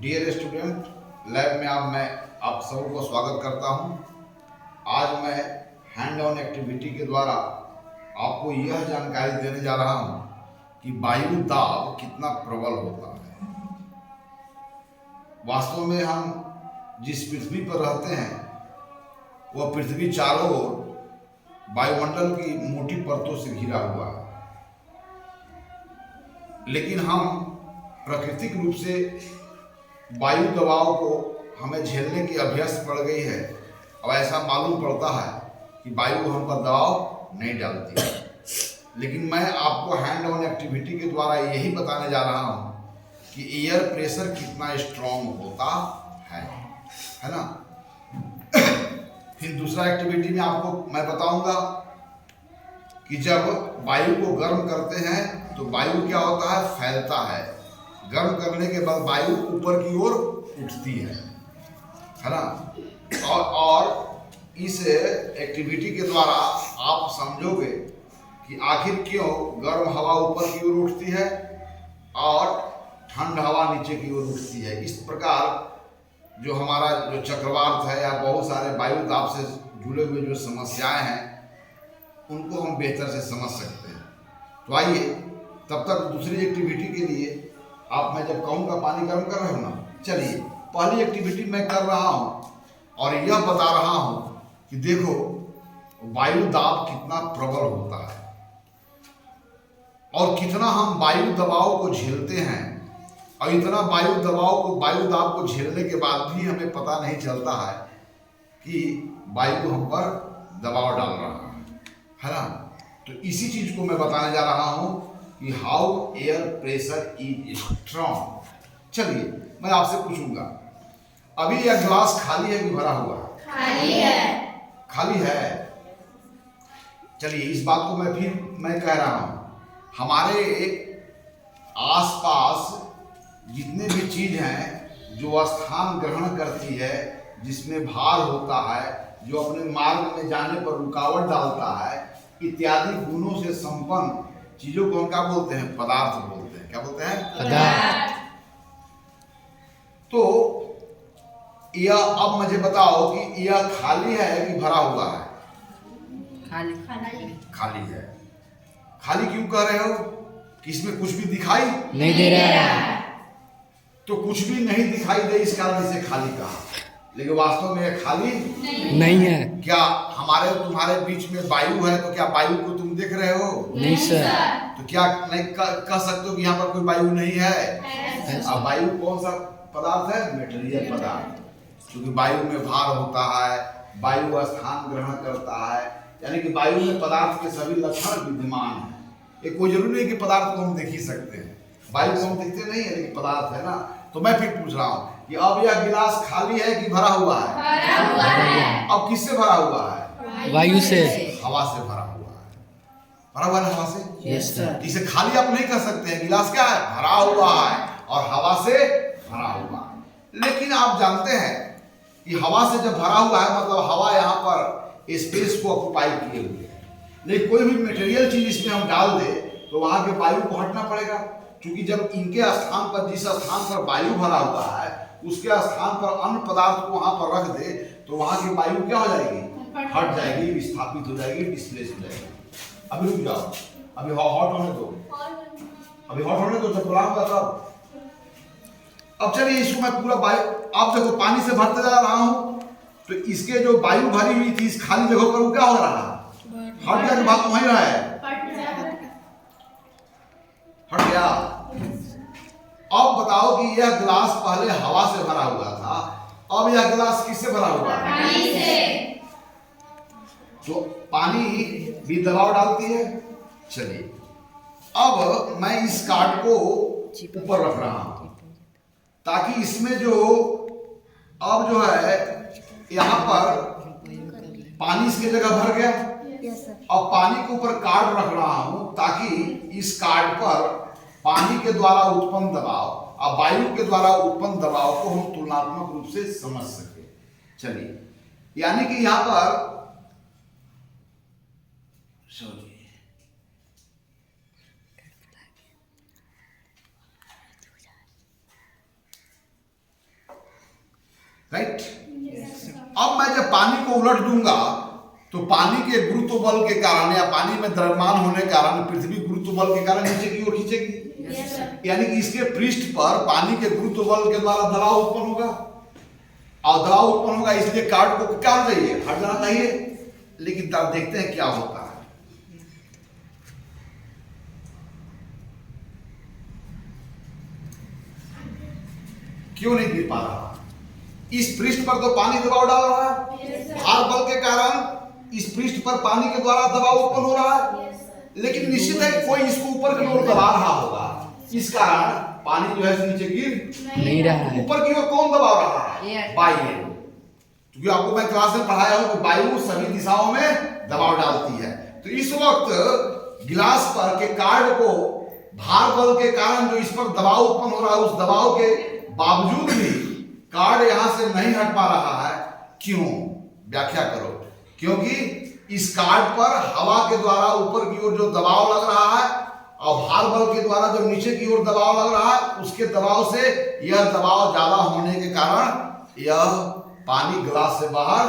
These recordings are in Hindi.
डियर स्टूडेंट, लैब में मैं आप सबको स्वागत करता हूं। आज मैं हैंड ऑन एक्टिविटी के द्वारा आपको यह जानकारी देने जा रहा हूं कि वायु दाब कितना प्रबल होता है। वास्तव में हम जिस पृथ्वी पर रहते हैं वह पृथ्वी चारों ओर वायुमंडल की मोटी परतों से घिरा हुआ है, लेकिन हम प्राकृतिक रूप से वायु दबाव को हमें झेलने की अभ्यस्त पड़ गई है। अब ऐसा मालूम पड़ता है कि वायु हम पर दबाव नहीं डालती है, लेकिन मैं आपको हैंड ऑन एक्टिविटी के द्वारा यही बताने जा रहा हूँ कि एयर प्रेशर कितना स्ट्रॉन्ग होता है ना। फिर दूसरा एक्टिविटी में आपको मैं बताऊंगा कि जब वायु को गर्म करते हैं तो वायु क्या होता है, फैलता है। गर्म करने के बाद वायु ऊपर की ओर उठती है ना। और इस एक्टिविटी के द्वारा आप समझोगे कि आखिर क्यों गर्म हवा ऊपर की ओर उठती है और ठंड हवा नीचे की ओर उठती है। इस प्रकार जो हमारा जो चक्रवात है या बहुत सारे वायु दाब से जुड़े हुए जो समस्याएं हैं उनको हम बेहतर से समझ सकते हैं। तो आइए, तब तक दूसरी एक्टिविटी के लिए आप मैं जब कहूँ का पानी गर्म कर रहे हो ना, चलिए पहली एक्टिविटी मैं कर रहा हूँ और यह बता रहा हूँ कि देखो वायु दाब कितना प्रबल होता है और कितना हम वायु दबाव को झेलते हैं। और इतना वायु दाब को झेलने के बाद भी हमें पता नहीं चलता है कि वायु हम पर दबाव डाल रहा है ना। तो इसी चीज को मैं बताने जा रहा हूं कि how air pressure is strong. चलिए मैं आपसे पूछूंगा, अभी यह ग्लास खाली है कि भरा हुआ है? खाली है। खाली है। चलिए इस बात को मैं कह रहा हूं, हमारे आसपास जितने भी चीज हैं जो स्थान ग्रहण करती है, जिसमें भार होता है, जो अपने मार्ग में जाने पर रुकावट डालता है, इत्यादि गुणों से संपन्न चीजों को हम क्या बोलते हैं? पदार्थ बोलते हैं। क्या बोलते हैं? पदार्थ। तो यह अब मुझे बताओ कि यह खाली है कि भरा हुआ है? खाली। खाली है। खाली क्यों कह रहे हो कि इसमें कुछ भी दिखाई नहीं दे रहा है। तो कुछ भी नहीं दिखाई दे इस कारण से खाली कहा, लेकिन वास्तव में यह खाली नहीं है। क्या हमारे तुम्हारे बीच में वायु है तो क्या वायु को तुम देख रहे हो? नहीं सर। तो क्या नहीं कह सकते हो कि यहाँ पर कोई वायु नहीं है? अब वायु कौन सा पदार्थ है? मेटेरियल पदार्थ। क्योंकि वायु में भार होता है, वायु स्थान ग्रहण करता है, यानी कि वायु में पदार्थ के सभी लक्षण विद्यमान है। ये कोई जरूरी नहीं कि पदार्थ को हम देख ही सकते हैं, वायु को हम देखते नहीं है, लेकिन पदार्थ है ना। तो मैं फिर पूछ रहा हूँ कि अब यह गिलास खाली है कि भरा हुआ है? भरा हुआ है। अब किससे भरा हुआ है? वायु से। हवा से भरा हुआ है। भरा हुआ है हवा से। Yes sir. इसे खाली आप नहीं कह सकते हैं। गिलास क्या है? भरा हुआ है और हवा से भरा हुआ है। लेकिन आप जानते हैं कि हवा से जब भरा हुआ है मतलब हवा यहाँ पर स्पेस को ऑक्युपाई किए हुए है, लेकिन कोई भी मटेरियल चीज इसमें हम डाल दे तो वहां के वायु को हटना पड़ेगा। क्योंकि जब इनके स्थान पर, जिस स्थान पर वायु भरा हुआ है, उसके स्थान पर अन्य पदार्थ को वहां पर रख दे तो वहां की वायु क्या हो जाएगी? हट जाएगी, विस्थापित हो जाएगी, डिस्प्लेस हो जाएगी। अभी रुक जाओ, अभी हॉट होने दो, अभी हॉट होने दो, जब बुलाऊंगा तब। अब चलिए इसको मैं पूरा वायु, आप देखो पानी से भरते जा रहा हूं तो इसके जो वायु भरी हुई थी इस खाली जगह पर वो क्या हो रहा है? हट गया। बात वहीं रहा है, हट गया। अब बताओ कि यह गिलास पहले हवा से भरा हुआ था, अब यह गिलास किससे भरा हुआ है? पानी से। तो पानी भी दबाव डालती है। चलिए अब मैं इस कार्ड को ऊपर रख रहा हूं ताकि इसमें जो अब जो है यहाँ पर पानी इसके जगह भर गया। अब पानी के ऊपर कार्ड रख रहा हूं ताकि इस कार्ड पर पानी के द्वारा उत्पन्न दबाव और वायु के द्वारा उत्पन्न दबाव को हम तुलनात्मक रूप से समझ सके। चलिए, यानी कि यहां पर राइट। अब मैं जब पानी को उलट दूंगा तो पानी के गुरुत्व बल के कारण या पानी में द्रव्यमान होने के कारण पृथ्वी गुरुत्व बल के कारण नीचे की ओर खींचेगी। यानी कि इसके पृष्ठ पर पानी के गुरुत्व बल के द्वारा दबाव उत्पन्न होगा और दबाव उत्पन्न होगा, इसलिए कार्ड को क्या होना चाहिए, हट जाना चाहिए। लेकिन तब देखते हैं क्या होता है। क्यों नहीं गिर पा रहा? इस पृष्ठ पर तो पानी दबाव डाल रहा है, भार बल के कारण इस पृष्ठ पर पानी के द्वारा दबाव उत्पन्न हो रहा है, लेकिन निश्चित है कोई इसको ऊपर की ओर दबा रहा होगा, इस कारण पानी जो है नीचे गिर नहीं रहा है। ऊपर की ओर कौन दबा रहा है? वायु। क्योंकि आपको मैं क्लास में पढ़ाया हूं कि वायु सभी दिशाओं में दबाव डालती है। तो इस वक्त गिलास पर के कार्ड को भार बल के कारण जो इस पर दबाव उत्पन्न हो रहा है, उस दबाव के बावजूद भी कार्ड यहां से नहीं हट पा रहा है। क्यों? व्याख्या करो। क्योंकि इस कार्ड पर हवा के द्वारा ऊपर की ओर जो दबाव लग रहा है और भार बल के द्वारा जो नीचे की ओर दबाव लग रहा है, उसके दबाव से यह दबाव ज्यादा होने के कारण यह पानी गिलास से बाहर।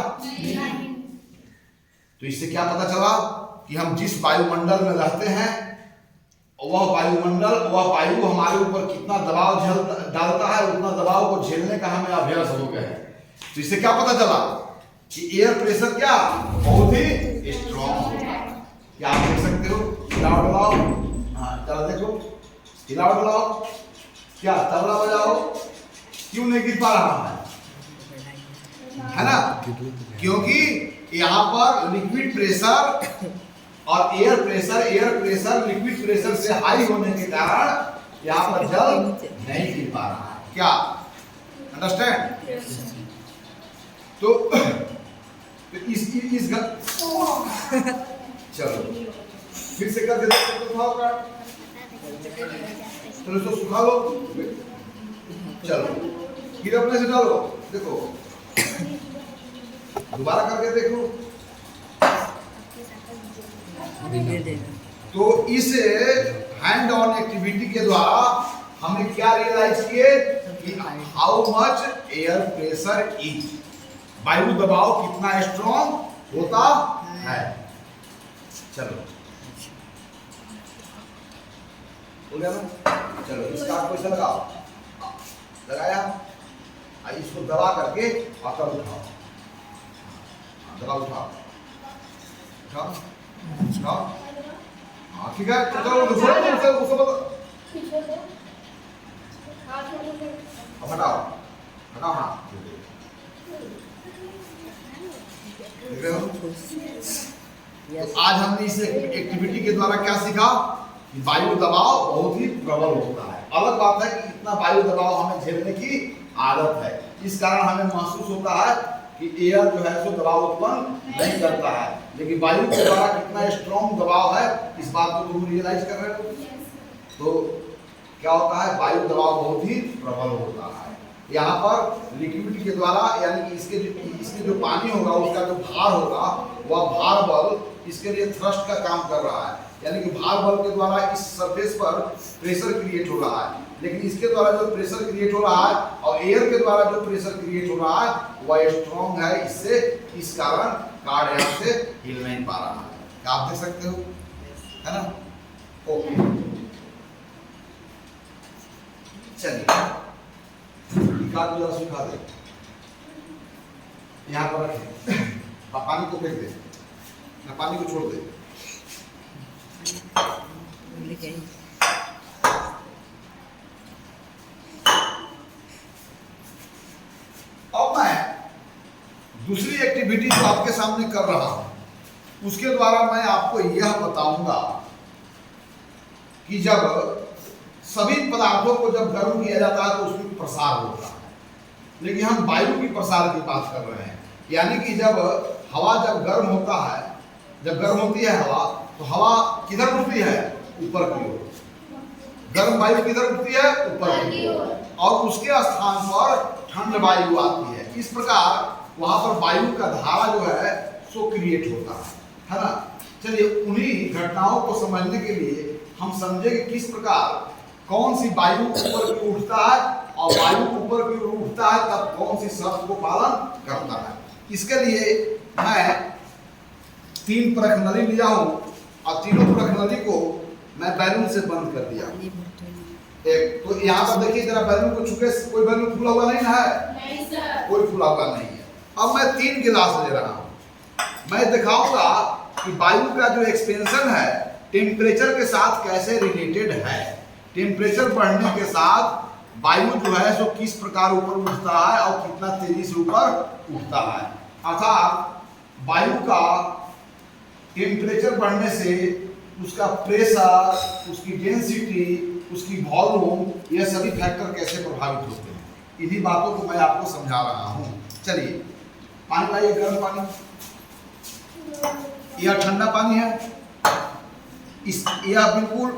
तो इससे क्या पता चला कि हम जिस वायुमंडल में रहते हैं वह वायुमंडल, वह वायु हमारे ऊपर कितना दबाव डालता है, उतना दबाव को झेलने का हमें अभ्यास हो गया है। तो इससे क्या पता चला कि एयर प्रेशर क्या बहुत ही स्ट्रॉन्ग होता है। क्या आप देख सकते हो? हिलाओ डलाओ, हाँ चलो देखो, हिलाओ डलाओ, क्या तबला बजाओ, क्यों नहीं गिर पा रहा है ना? क्योंकि यहाँ पर लिक्विड प्रेशर और एयर प्रेशर लिक्विड प्रेशर से हाई होने के कारण यहाँ पर जल नहीं गिर पा रहा है। क्या अंडरस्टैंड? तो इस चलो फिर से करके देखो, चलो इसको सुखा लो, चलो फिर अपने से डालो, देखो दोबारा करके देखो। तो इस हैंड ऑन एक्टिविटी के द्वारा हमने क्या रियलाइज किए कि how much air pressure is, वायु दबाव कितना स्ट्रॉन्ग होता है। चलो हो गया ना? चलो इसका आपको इसे लगाओ, लगाया, इसको दबा करके और तब उठाओ, दबा उठाओ, उठाओ उठाओ, हाँ ठीक है। चलो उसको हटाओ हटाओ, हाँ देख रहे हो? तो आज हमने इस एक्टिविटी के द्वारा क्या सीखा कि वायु दबाव बहुत ही प्रबल होता है। अलग बात है कि इतना वायु दबाव हमें झेलने की आदत है, इस कारण हमें महसूस होता है कि एयर जो है सो दबाव उत्पन्न नहीं करता है, लेकिन वायु के द्वारा कितना स्ट्रॉन्ग दबाव है इस बात को तुम रियलाइज कर रहे हो। तो क्या होता है, वायु दबाव बहुत ही प्रबल होता है। यहाँ पर लिक्विड के द्वारा यानी कि इसके जो पानी होगा उसका जो भार होगा वह भार बल इसके लिए थ्रस्ट का काम कर रहा है, यानी कि भार बल के द्वारा इस सरफेस पर प्रेशर क्रिएट हो रहा है। लेकिन इसके द्वारा जो प्रेशर क्रिएट हो रहा है और एयर के द्वारा जो प्रेशर क्रिएट हो रहा है वह स्ट्रॉन्ग है, इससे इस कारण कार्ड यहाँ से हिल नहीं पा रहा है। क्या आप देख सकते हो, है ना? ओके चलिए सुखा दे, यहाँ पर रखे, पानी को फेंक दे, पानी को छोड़ दे। अब मैं दूसरी एक्टिविटी जो आपके सामने कर रहा हूं उसके द्वारा मैं आपको यह बताऊंगा कि जब सभी पदार्थों को जब गर्म किया जाता है तो उसमें प्रसार होता है, लेकिन हम वायु की प्रसार की बात कर रहे हैं। यानी कि जब हवा जब गर्म होता है, जब गर्म होती है हवा, तो हवा किधर उठती है? ऊपर की ओर। गर्म वायु किधर उठती है? ऊपर की ओर, और उसके स्थान पर ठंड वायु आती है। इस प्रकार वहां पर वायु का धारा जो है सो क्रिएट होता है ना? चलिए उन्हीं घटनाओं को समझने के लिए हम समझे कि किस प्रकार कौन सी वायु ऊपर की उठता है और वायु को ऊपर की ओर उठता है तब कौन सी शर्त को पालन करता है। इसके लिए मैं 3 परख नली लिया हूं और तीनों परख नली को मैं बैलून से बंद कर दिया। एक तो यहाँ पर देखिए जरा बैलून को छुके कोई बैलून खुला हुआ नहीं है, नहीं सर, कोई खुला हुआ नहीं है। अब मैं 3 गिलास ले रहा हूं। मैं दिखाऊंगा कि वायु का जो एक्सपेंशन है टेम्परेचर के साथ कैसे रिलेटेड है। टेम्परेचर बढ़ने के साथ वायु जो है सो किस प्रकार ऊपर उठता है और कितना तेजी से ऊपर उठता है। अर्थात वायु का टेम्परेचर बढ़ने से उसका प्रेशर, उसकी डेंसिटी, उसकी वॉल्यूम, यह सभी फैक्टर कैसे प्रभावित होते हैं, इन्हीं बातों को मैं आपको समझा रहा हूं। चलिए पानी लाइए, गर्म पानी, यह ठंडा पानी है, यह बिल्कुल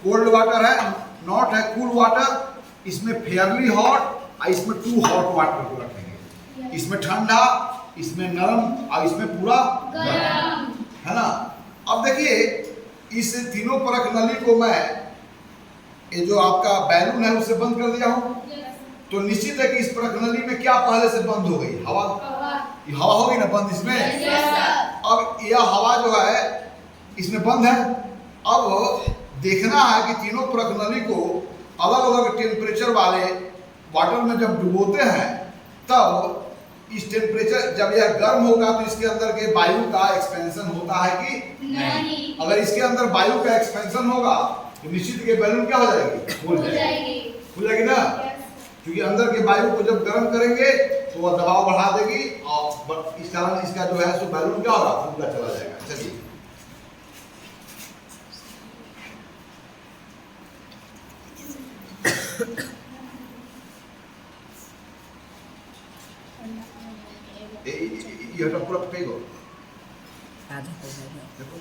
कोल्ड वाटर है, नॉट है कूल वाटर। इसमें फेयरली हॉट और इसमें टू हॉट वाटर को रखेंगे। इसमें ठंडा, इसमें नरम और इसमें पूरा गर्म, है ना। अब देखिए इस तीनों परख नली को मैं ये जो आपका बैलून है उससे बंद कर दिया हूं, तो निश्चित है कि इस परख नली में क्या पहले से बंद हो गई, हवा। ये हवा होगी ना बंद इसमें। अब यह हवा जो है इसमें बंद है। अब देखना है कि तीनों परख नली को अलग अलग टेम्परेचर वाले वाटर में जब डुबोते हैं तब इस टेम्परेचर जब यह गर्म होगा तो इसके अंदर के वायु का एक्सपेंशन होता है कि नहीं। अगर इसके अंदर वायु का एक्सपेंशन होगा तो निश्चित के बैलून क्या हो जाएगी, फूल जाएगी, खुल जाएगी ना। क्योंकि अंदर के वायु को जब गर्म करेंगे तो वह दबाव बढ़ा देगी और इस कारण इसका जो है सो बैलून क्या होगा, फूलता चला जाएगा। चलिए ये तो पूरा फेंको, देखो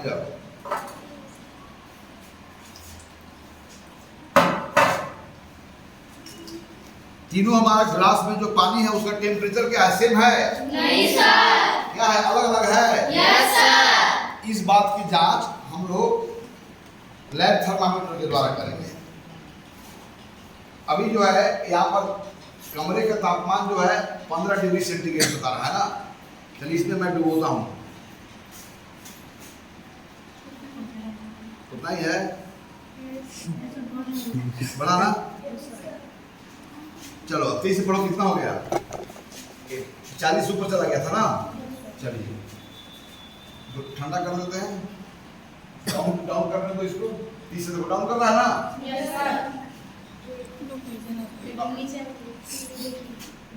जाओ। तीनों हमारा ग्लास में जो पानी है उसका टेम्परेचर क्या है, सेम है? नहीं सर। क्या है, अलग अलग है? Yes sir. इस बात की जांच हम लोग लैब थर्मामीटर के द्वारा करेंगे। अभी जो है यहाँ पर कमरे का तापमान जो है 15 डिग्री सेंटीग्रेड बता रहा है ना। चलिए इसमें मैं डुबोता हूँ, उतना ही है, बड़ा ना। चलो 30 से पढ़ो, कितना हो गया, 40 ऊपर चला गया था ना। चलिए तो ठंडा कर देते हैं, डाउन डाउन करने दो इसको। 30 से डाउन कर रहा है ना, यस सर।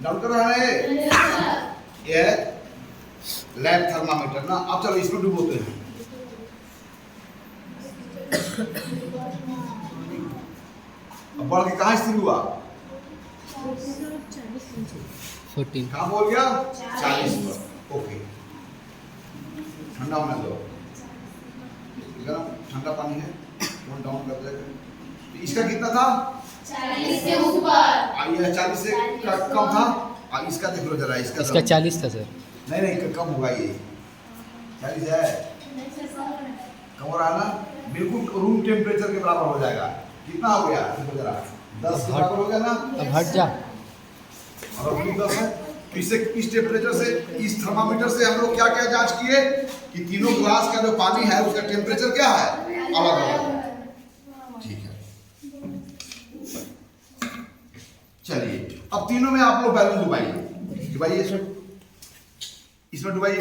डाउन कर रहा है ये लैब थर्मामीटर ना। अब चलो इसको डुबोते हैं। अब बढ़ के कहाँ स्थिर हुआ, 14 कहाँ बोल गया, 40 पर। ओके ठंडा होने दो, गर्म ठंडा पानी है, तो डाउन कर देगा। तो इसका कितना था, 40 से ऊपर। यह 40 से कम था। और इसका देख लो जरा, इसका 40 था सर। नहीं नहीं कम होगा, ये 40 है, कम हो रहा है ना, बिल्कुल रूम टेम्परेचर के बराबर हो जाएगा। कितना हो गया देखो जरा, 10 के बराबर हो गया ना। अब हट जा। और अभी 10 है। तो इससे इस टेम्परेचर से, इस थर्मामीटर से हम लोग क्या क्या जांच किए कि तीनों ग्लास का जो पानी है उसका टेम्परेचर क्या है, अलग अलग है। ठीक है, चलिए अब तीनों में आप लोग बैलून डुबाइए, डुबाइए इसमें डुबाइए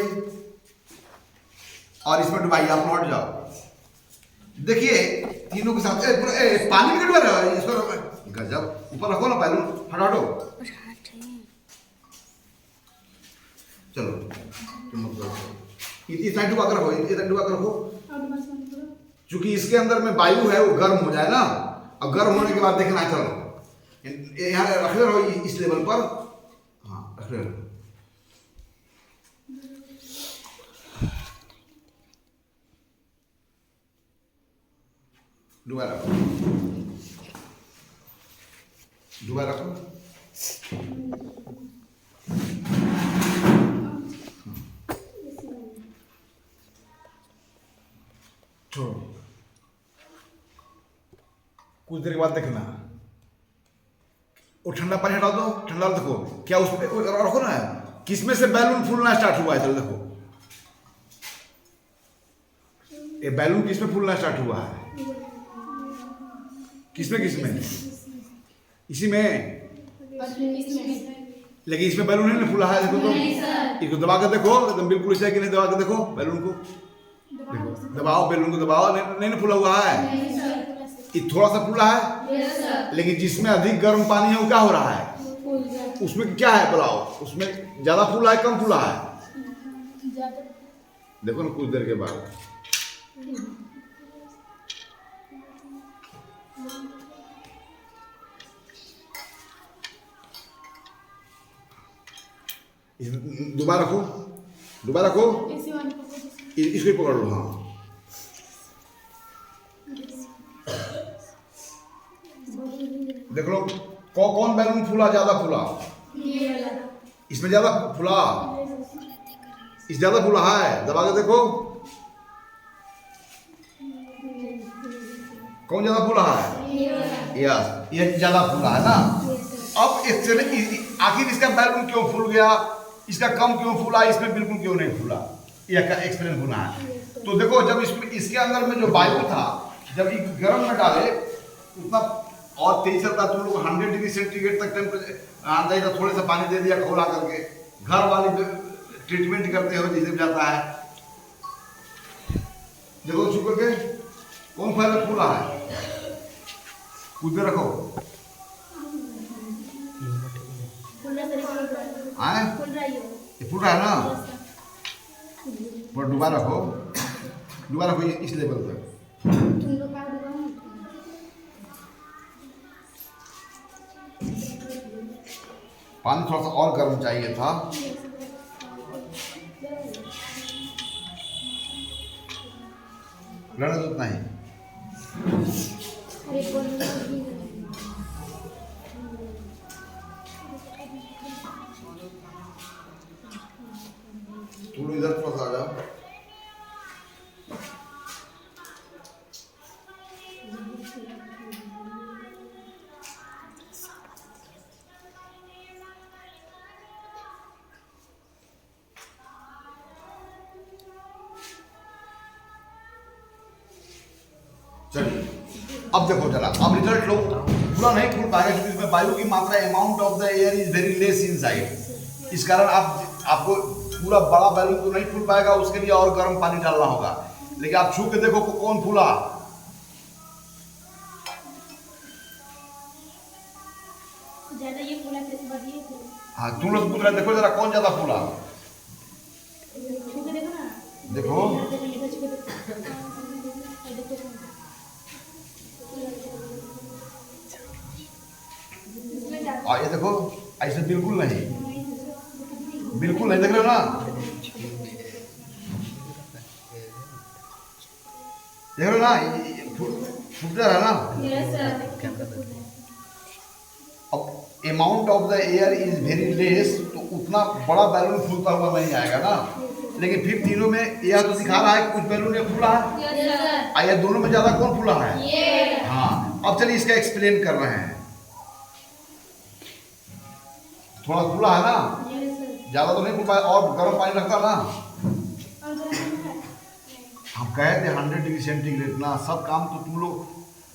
और इसमें डुबाइए। आप लौट जाओ, देखिए तीनों के साथ पानी में डुबा रहा है इसको। गजब, ऊपर रखो ना बैलून, हटाओ। चलो इतना डुबा कर रखो, इतना डुबा कर रखो, क्योंकि इसके अंदर में वायु है वो गर्म हो जाए ना। अब गर्म होने के बाद देखना है, चलो यहाँ रख रहो इस लेवल पर, हाँ रख रहे। दोबारा रखो, दोबारा रखो। छोड़ो, कुछ देर के बाद देखना वो ठंडा पानी हटा दो, ठंडा देखो क्या उसमें रखो ना, किसमें से बैलून फूलना स्टार्ट हुआ है। चलो देखो ये बैलून किसमें फूलना स्टार्ट हुआ है, किसमें किसमें, इसी में। लेकिन इसमें बैलून है ना फूला है, देखो तो इसको दबा के देखो एकदम बिल्कुल इसे कि नहीं, दबा के देखो बैलून को, देखो दबाओ बैलून को दबाओ, नहीं ना फूला हुआ है, ये थोड़ा सा फूला है। लेकिन जिसमें अधिक गर्म पानी है वो क्या हो रहा है, उसमें क्या है बुलाओ, उसमें ज्यादा फूला है कम फूला है, देखो ना कुछ देर के बाद। दोबारा रखो, दोबारा रखो, इसको ही पकड़ लो। हाँ देख लो कौन बैलून फूला, ज्यादा फूला, इसमें ज्यादा फूला, इस ज्यादा फूला है, दबा के देखो कौन ज्यादा फूला है, यस ये ज्यादा फूला है ना। अब आखिर इसका बैलून क्यों फूल गया, इसका कम क्यों फूला, इसमें बिल्कुल क्यों नहीं फूला, ये एक्सप्लेन होना है। तो देखो जब इसके अंदर में जो वायु था, जब गर्म में डाले उतना और तेज चलता, तुम लोग 100 डिग्री सेंटीग्रेड तक टेम्परेचर आता है, तो थोड़े सा पानी दे दिया खोला करके, घर वाली ट्रीटमेंट करते हो जैसे जाता है। देखो शुक्र के कौन फायदा फूला है, कुछ देर रखो, ये फूल रहा है ना, पर दोबारा रखो, दोबारा रखो इस लेवल पर। पानी थोड़ा सा और गर्म चाहिए था, लड़ा तो उतना ही। तुम इधर थोड़ा सा आ जाओ, चलिए अब देखो जरा, अब रिजल्ट लो। पूरा नहीं फूल पाएगा क्योंकि इसमें वायु की मात्रा, amount of the air is very less inside, इस कारण आपको पूरा बड़ा बैलून तो नहीं फूल पाएगा, उसके लिए और गर्म पानी डालना होगा। लेकिन आप छू के देखो कौन फूला, ज्यादा ये फूला से बढ़िया फूल। हाँ तुम लोग पूछ रहे, देखो जरा कौन ज्यादा फूला, छू के देखो ना, देखो ये देखो ऐसे बिल्कुल नहीं, बिल्कुल नहीं, देख रहे हो ना, देख रहे हो ना, फूट जा रहा है ना। अब amount of the air is very less, तो उतना बड़ा बैलून फूलता हुआ नहीं आएगा ना। लेकिन फिर तीनों में यह तो दिखा रहा है कुछ बैलून ये फूला है, ये दोनों में ज्यादा कौन फूला है। हाँ अब चलिए इसका एक्सप्लेन कर रहे हैं। थोड़ा फूला है ना, ज्यादा तो नहीं फूल पाया, और गर्म पानी रखता ना। हम कहे थे 100 डिग्री सेंटीग्रेड ना, सब काम तो तुम लोग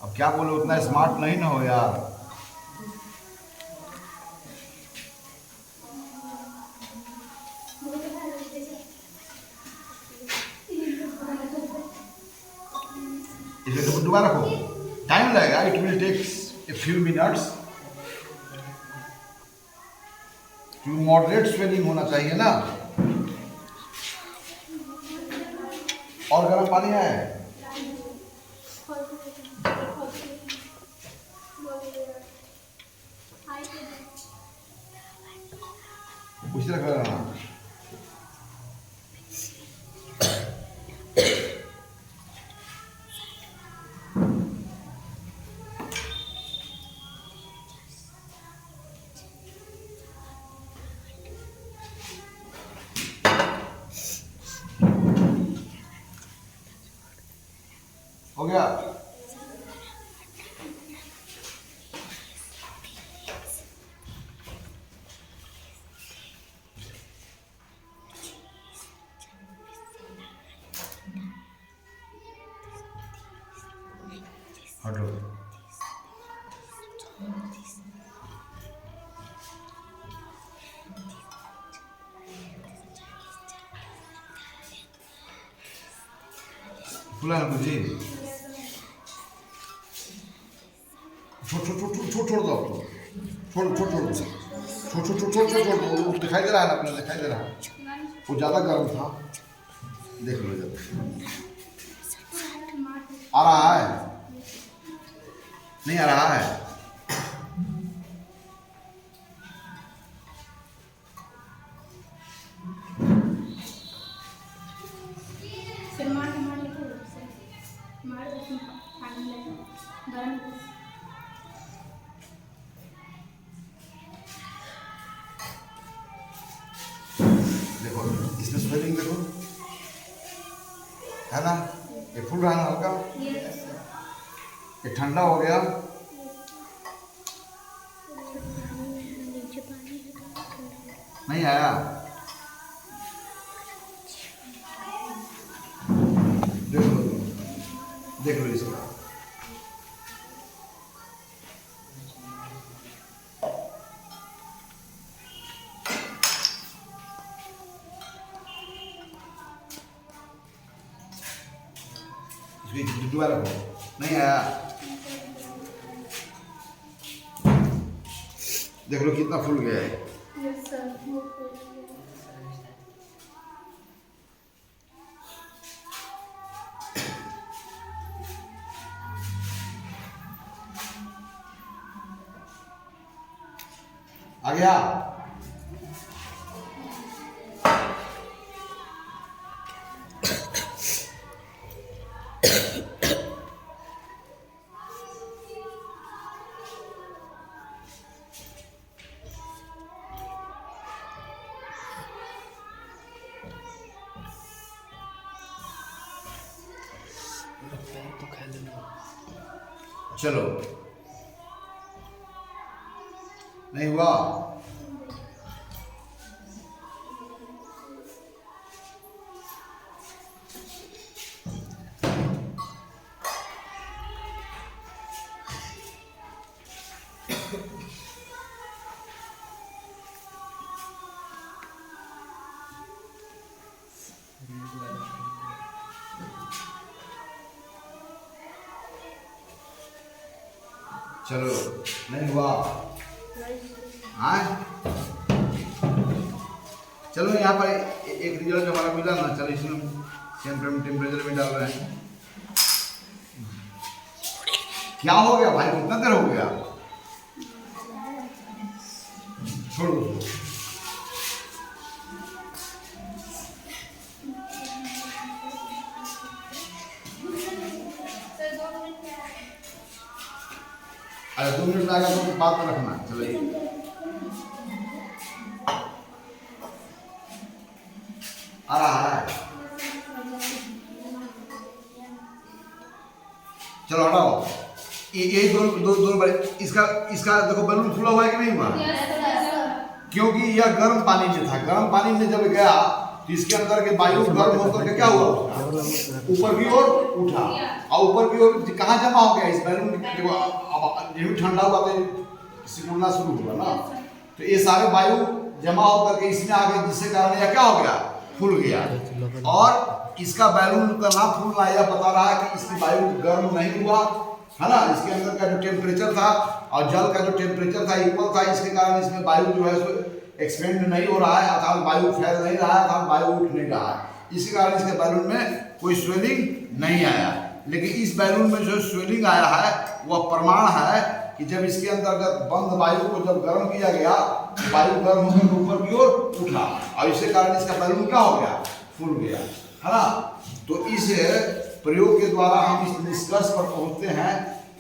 अब क्या बोले, उतना स्मार्ट नहीं ना हो यार। इसलिए दोबारा रखो, टाइम लगेगा, it will takes a few minutes. Moderate swelling होना चाहिए ना, और गर्म पानी है, उसी तरह करना। हो गया। हटो। खुला है जी। छोड़ दो। छोड़ दो। दिखाई दे रहा है ना, अपने दिखाई दे रहा है। वो ज़्यादा गर्म था, देख लो जब आ रहा है, नहीं आ रहा है। देखो इसमें स्वेलिंग देखो, है ना, ये फूल रहा है हल्का, ये ठंडा हो गया। नहीं आया, देख लो इसका। दोबारा नहीं आया, देख लो कितना फूल गया है। आ गया। तो खा लेना। चलो नहीं हुआ, चलो नहीं हुआ। हाँ चलो यहाँ पर एक रिजल्ट जो हमारा मिला ना, चलो इसमें सेम टेम्परेचर में डाल रहे हैं। क्या हो गया भाई, कितना देर हो गया, छोड़ दो। अरे 2 मिनट में आएगा तो बात में रखना। चलो आ रहा है, चलो हटाओ। यही दो बार इसका देखो बैलून खुला हुआ है कि नहीं हुआ, क्योंकि यह गर्म पानी में था। गर्म पानी में जब गया तो इसके अंदर के वायु गर्म होकर के क्या हुआ, ऊपर की ओर उठा, और ऊपर की ओर कहाँ जमा हो गया इस बैलून। देखो अब ठंडा हुआ तो सिकुड़ना शुरू हुआ ना, तो ये सारे वायु जमा होकर के इसमें आ गए, जिसके कारण यह क्या हो गया, फूल गया। और इसका बैलून का ना फूलना यह बता रहा है कि इसकी वायु गर्म नहीं हुआ, है ना। इसके अंदर का जो टेम्परेचर था और जल का जो टेम्परेचर था इक्वल था, इसके कारण इसमें वायु जो है एक्सपेंड नहीं हो रहा है, अर्थात वायु फैल नहीं रहा है, अर्थात वायु उठ नहीं रहा है। इसी कारण इसके बैलून में कोई स्वेलिंग नहीं आया। लेकिन इस बैलून में जो स्वेलिंग आया है वह प्रमाण है कि जब इसके अंतर्गत बंद वायु को जब गर्म किया गया, वायु गर्म होकर ऊपर की ओर उठा, और इसी कारण इसका बैलून क्या हो गया, फूल गया, है ना। तो इस प्रयोग के द्वारा हम इस निष्कर्ष पर पहुंचते हैं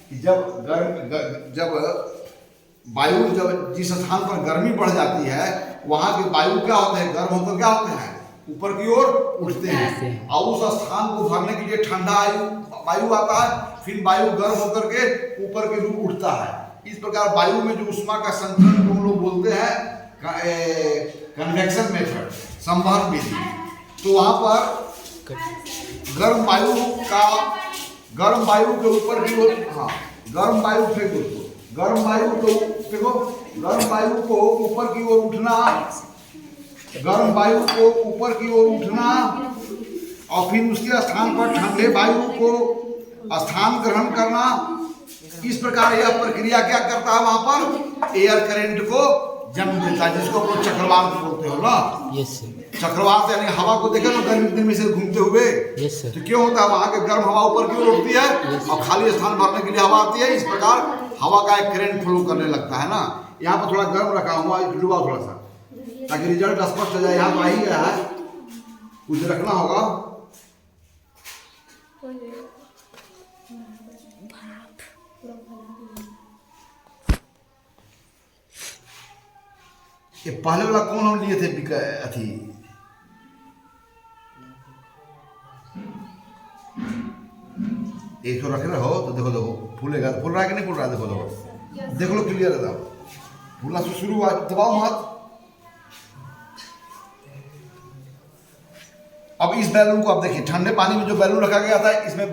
कि जब वायु जब जिस स्थान पर गर्मी बढ़ जाती है वहाँ के वायु क्या होते हैं, गर्म होकर क्या होते हैं, ऊपर की ओर उठते हैं और उस स्थान को भरने के लिए ठंडा वायु आता है, फिर वायु गर्म होकर के ऊपर के रूप उठता है। इस प्रकार वायु में जो ऊष्मा का संचरण को हम लोग बोलते हैं कन्वेक्शन मेथड, संवहन विधि। तो वहां पर गर्म वायु के ऊपर की ओर, हाँ गर्म वायु फेंको, गर्म वायु को फेंको, गर्म वायु को ऊपर की ओर उठना, गर्म वायु को ऊपर की ओर उठना और फिर उसके स्थान पर ठंडे वायु को स्थान ग्रहण करना। इस प्रकार यह प्रक्रिया क्या करता है, वहां पर एयर करंट को जन्म देता है, जिसको आप चक्रवात बोलते हो ना। Yes sir. चक्रवात यानी हवा को देखे ना गर्मी में से घूमते हुए। Yes sir. तो क्यों होता है, वहां के गर्म हवा ऊपर की ओर उठती है और खाली स्थान भरने के लिए हवा आती है। इस प्रकार हवा का एक करंट फ्लो करने लगता है ना। यहाँ पर थोड़ा गर्म रखा हुआ डुबा थोड़ा सा, ताकि रिजल्ट स्पष्ट हो जाए। यहाँ तो आ ही गया है, कुछ रखना होगा। ये पहले वाला कौन हम लिए थे अथी, एक तो रख रहे हो तो देखो फूलेगा, फूल रहा है कि नहीं फूल रहा है, देखो लो क्लियर है। फूलना से शुरू हुआ, दबाओ मत। अब इस बैलून को आप देखिए, ठंडे पानी में जो बैलून रखा गया था, इसमें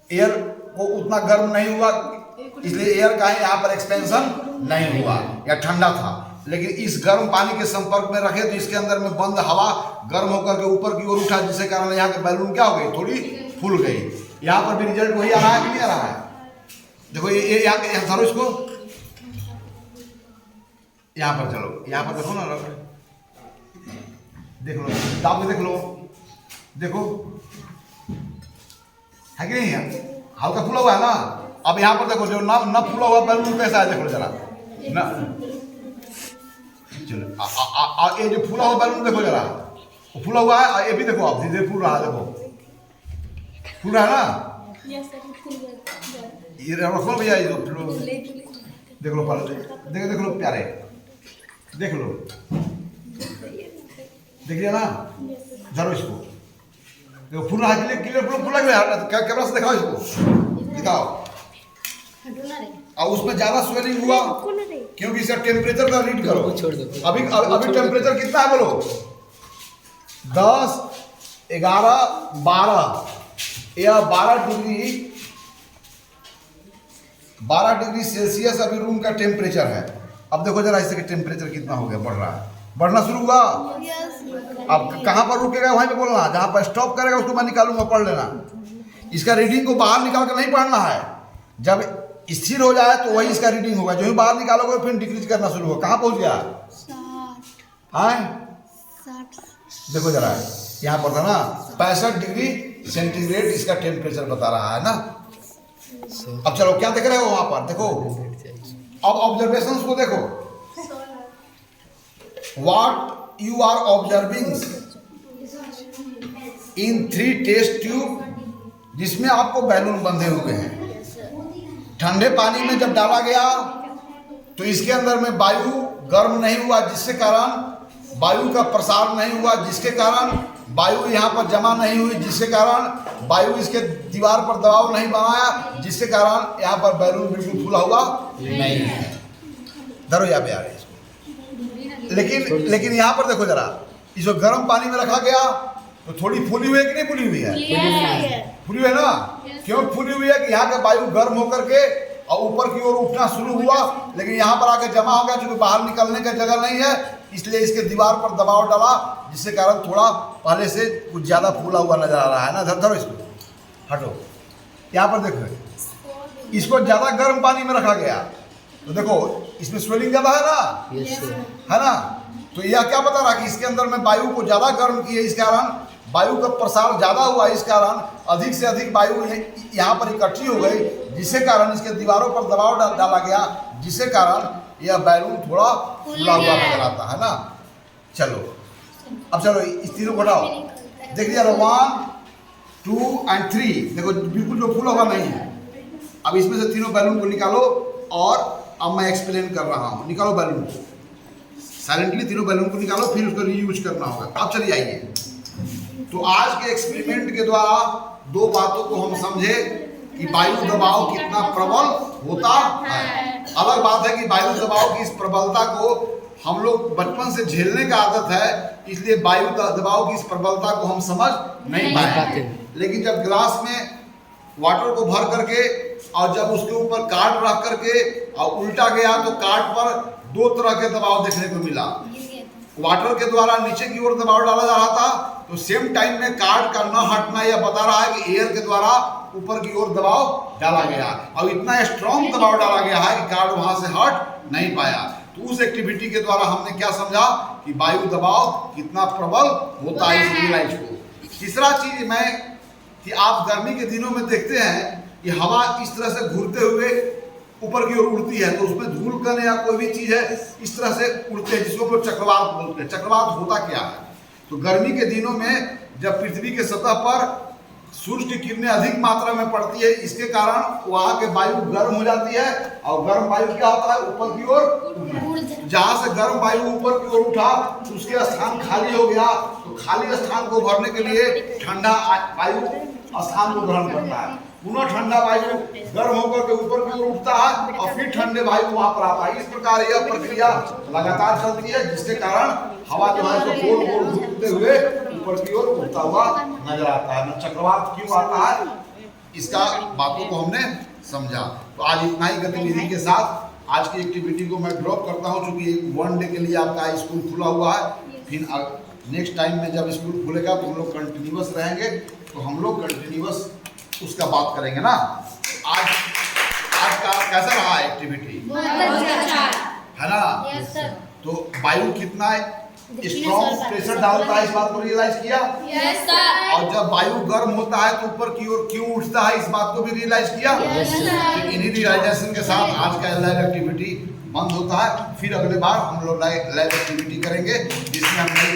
एयर को उतना गर्म नहीं हुआ, इसलिए एयर का यहाँ पर एक्सपेंशन नहीं हुआ या ठंडा था। लेकिन इस गर्म पानी के संपर्क में रखे तो इसके अंदर में बंद हवा गर्म होकर के ऊपर की ओर उठा, जिसके कारण यहाँ के बैलून क्या हो गई, थोड़ी फूल गई। यहाँ पर भी रिजल्ट वही आ रहा है कि नहीं आ रहा है। देखो ये यहाँ धरो इसको, यहाँ पर चलो, यहाँ पर देखो ना, देख लो, दाब के देख लो, देखो है कि नहीं है, हल्का फूला हुआ है ना। अब यहाँ पर देखो, जो ना फूला हुआ बैलून कैसा है, देखो जरा ना। चलो ये जो फूला हुआ बैलून देखो जरा, वो फूला हुआ है। ये भी देखो आप, धीरे फूल रहा है, देखो फूल रहा है ना। ये रखो भैया, ये देख लो पहले, देख लो प्यारे, देख लो, देख लिया ना। धरो इसको, देखो फूल रहा है, क्लियर फूल लग रहा है। कैमरा से दिखाओ इसको, दिखाओ। और उसमें ज्यादा स्वेलिंग हुआ क्योंकि इसका टेम्परेचर का रीड करो। अभी टेम्परेचर कितना है बोलो, 10, 11, 12 या 12 डिग्री सेल्सियस अभी रूम का टेम्परेचर है। अब देखो जरा इससे टेम्परेचर कितना हो गया, बढ़ रहा है, बढ़ना शुरू हुआ। अब कहाँ पर रुकेगा वहीं पे बोलना, जहाँ पर स्टॉप करेगा उसको मैं निकालूंगा, पढ़ लेना। इसका रीडिंग को बाहर निकाल कर नहीं पढ़ना है, जब स्थिर हो जाए तो वही इसका रीडिंग होगा। जो ही बाहर निकालोगे फिर डिक्रीज करना शुरू होगा। कहाँ पहुंच गया, हाँ देखो जरा, यहाँ पर था ना 65 डिग्री सेंटीग्रेड इसका टेम्परेचर बता रहा है ना। अब चलो क्या देख रहे हो वहां पर, देखो अब ऑब्जर्वेशंस को देखो। What you are observing in 3 test tube, जिसमें आपको बैलून बंधे हुए हैं। ठंडे पानी में जब डाला गया तो इसके अंदर में वायु गर्म नहीं हुआ, जिसके कारण वायु का प्रसार नहीं हुआ, जिसके कारण वायु यहाँ पर जमा नहीं हुई, जिसके कारण वायु इसके दीवार पर दबाव नहीं बनाया, जिसके कारण यहाँ पर बैलून बिल्कुल फूला हुआ नहीं है। धरो यहाँ पे आ रहे इसको। लेकिन यहाँ पर देखो जरा, इसको गर्म पानी में रखा गया तो थोड़ी फूली हुई है कि नहीं फूली हुई है, फूली हुई है ना। क्यों फूली हुई है कि यहाँ का वायु गर्म होकर के और ऊपर की ओर उठना शुरू हुआ, लेकिन यहाँ पर आके जमा हो गया, क्योंकि बाहर निकलने का जगह नहीं है, इसलिए इसके दीवार पर दबाव डाला, जिसके कारण थोड़ा पहले से कुछ ज्यादा फूला हुआ नजर आ रहा है ना। धरो इसको, हटो, यहाँ पर देखो, इसको ज्यादा गर्म पानी में रखा गया तो देखो इसमें स्वेलिंग ज्यादा है ना, है ना। तो यह क्या बता रहा कि इसके अंदर में वायु को ज्यादा गर्म किए, इस कारण वायु का प्रसार ज्यादा हुआ, इस कारण अधिक से अधिक वायु यहाँ पर इकट्ठी हो गई, जिसके कारण इसके दीवारों पर दबाव डाला गया, जिसके कारण यह बैलून थोड़ा फूला हुआ नजर आता है ना। चलो अब चलो इस तीनों को हटाओ, देख लिया 1, 2 और 3, देखो बिल्कुल जो फूला हुआ नहीं है। अब इसमें से तीनों बैलून को निकालो और अब मैं एक्सप्लेन कर रहा हूँ। निकालो बैलून को, साइलेंटली तीनों बैलून को निकालो, फिर उसको रीयूज करना होगा। अब चलिए आइए, तो आज के एक्सपेरिमेंट के द्वारा दो बातों को हम समझे कि वायु दबाव कितना प्रबल होता है। अलग बात है कि वायु दबाव की इस प्रबलता को हम लोग बचपन से झेलने का आदत है, इसलिए वायु दबाव की इस प्रबलता को हम समझ नहीं पाए। लेकिन जब गिलास में वाटर को भर करके और जब उसके ऊपर कार्ड रख करके और उल्टा गया तो कार्ड पर दो तरह के दबाव देखने को मिला। वाटर के द्वारा नीचे की ओर दबाव डाला जा रहा था, तो सेम टाइम में कार्ड का न हटना यह बता रहा है कि एयर के द्वारा ऊपर की ओर दबाव डाला गया और इतना स्ट्रॉन्ग दबाव डाला गया है कि कार्ड वहां से हट नहीं पाया। तो उस एक्टिविटी के द्वारा हमने क्या समझा कि वायु दबाव कितना प्रबल होता है, इस रियलाइज को। तीसरा चीज मैं कि आप गर्मी के दिनों में देखते हैं कि हवा इस तरह से घूरते हुए ऊपर की ओर उड़ती है, तो उसमें धूल कण या कोई भी चीज है इस तरह से उड़ते हैं, जिसको हम चक्रवात बोलते हैं। चक्रवात होता क्या है? तो गर्मी के दिनों में जब पृथ्वी के सतह पर सूर्य की किरणें अधिक मात्रा में पड़ती है, इसके कारण वहां के वायु गर्म हो जाती है और गर्म वायु क्या होता है? ऊपर की ओर। जहां से गर्म वायु ऊपर की ओर उठा उसके स्थान खाली हो गया, तो खाली स्थान को भरने के लिए ठंडा वायु स्थान को ग्रहण करता है। पुनः ठंडा वायु गर्म होकर के ऊपर की ओर उठता है और फिर ठंडे वायु वहां पर आता है। इस प्रकार यह प्रक्रिया लगातार चलती है, जिसके कारण हवा जो है तो गोल गोल घूमते हुए ऊपर की ओर उड़ता हुआ नजर आता है। चक्रवात क्यों आता है, इसका बातों को हमने समझा। तो आज इतना ही गतिविधि के साथ आज की एक्टिविटी को मैं ड्रॉप करता हूँ, क्योंकि वन डे के लिए आपका स्कूल खुला हुआ है। फिर नेक्स्ट टाइम में जब स्कूल खुलेगा तो हम लोग कंटिन्यूअस रहेंगे, तो हम लोग कंटिन्यूअस उसका बात करेंगे ना। आज का कैसा रहा एक्टिविटी? है ना? तो वायु कितना स्ट्रॉन्ग प्रेशर डालता है, इस बात को रियलाइज किया? और जब वायु गर्म होता है तो ऊपर की ओर क्यों उठता है, इस बात को भी रियलाइज किया? इन्हीं रियलाइजेशन के साथ आज का लाइव एक्टिविटी बंद होता है। फिर अगले बार हम लोग लाइव एक्टिविटी करेंगे, जिसमें हम नई